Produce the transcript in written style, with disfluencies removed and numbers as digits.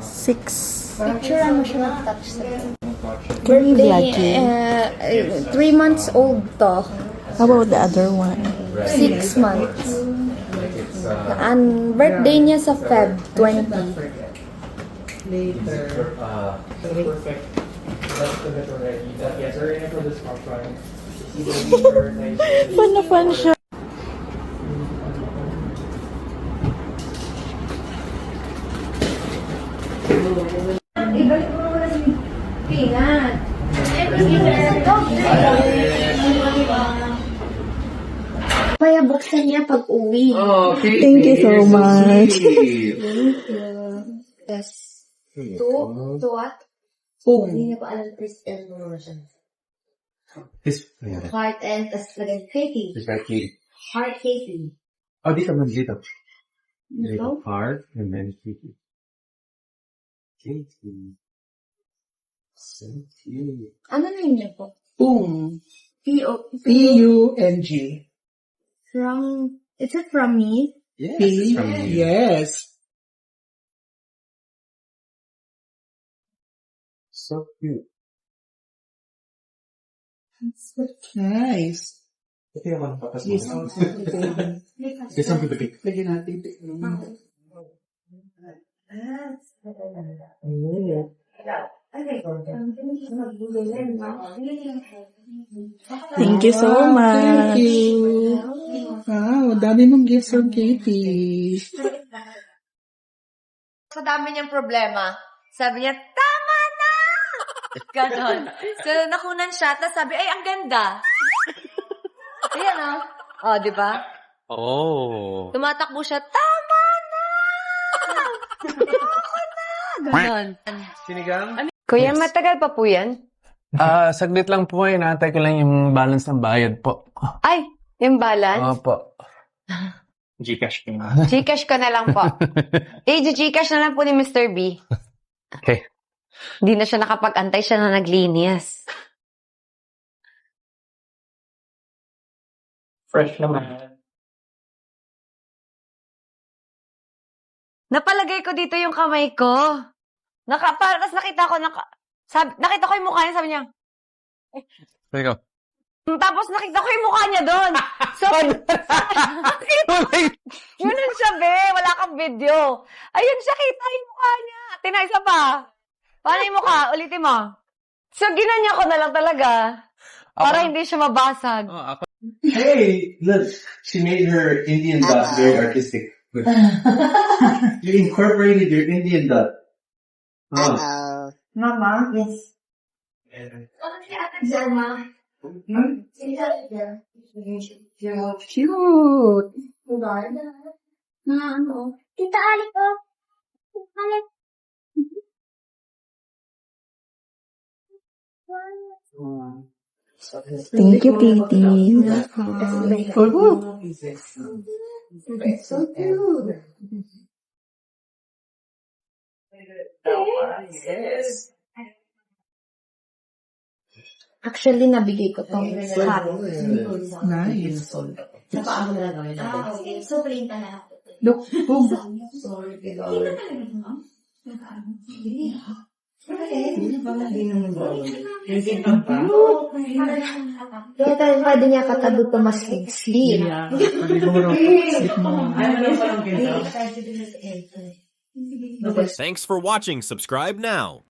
6. Picture mo siya mag-touch sa Can you vlog birthday. 3 months old to. How about the other one? 6 months. Ang birthday niya sa Feb 20. Later. Perfect. That's the bit already. Yes, we're in for this conference. Fun na fun siya. Ibalik mo naman si Pinat. Kaya buksan niya pag uwi. Okay. Thank you so much. Yes. To what? Hindi ko alam this and motion. This, Heart and tas lagay Katie. this right here. Heart Katie. Oh, dito man dito. Dito. Ito? Heart and then Katie. Katie. So cute. Ano na yun niya po? Boom. P-O. P-U-N-G. From, is it from me? Yes. P. From you. Yes. So cute. Nice. Ito yung mga papas mo. Yes, also. This one with the big. Lagyan natin. Thank you so Thank much. you. Wow, dami mong gifts from Katie. Sa dami niyang problema, sabi niya, tama na! Ganon. So, nakunan siya, tapos sabi, ay, ang ganda. Ayan, oh. Di ba? Oh. Tumatakbo siya, tama na! Ako na! Ganon. Sinigang? Kuya, matagal pa po yan? Saglit lang po. Inaantay ko lang yung balance ng bayad po. Ay, yung balance? Opo. Gcash ko. Gcash ko na lang po. Gcash na lang po ni Mr. B. Okay. Hindi na siya nakapag-antay, siya na naglinis. Fresh naman. Napalagay ko dito yung kamay ko. Tapos nakita ko, nakita ko yung mukha niya, sabi niya. Ikaw. Tapos nakita ko yung mukha niya doon. So, ganun siya, be. Wala kang video. Ayun siya, kita yung mukha niya. Isa pa. Paano yung mukha? Ulitin mo. So, ginanya ko na lang talaga. Para hindi siya mabasag. Hey, look. She made her Indian dot very artistic. You incorporated your Indian dot. Oh. Mama? Yes. Mama? Cute. Tita Ali ko. Thank you, Katie. So cute. Yes. Actually, nabigay ko tong hat. Nice. Okay. So, plain ka na. Look, boom. Kaya tayo pwede niya katabi to mas sleep. Thanks for watching. Subscribe now.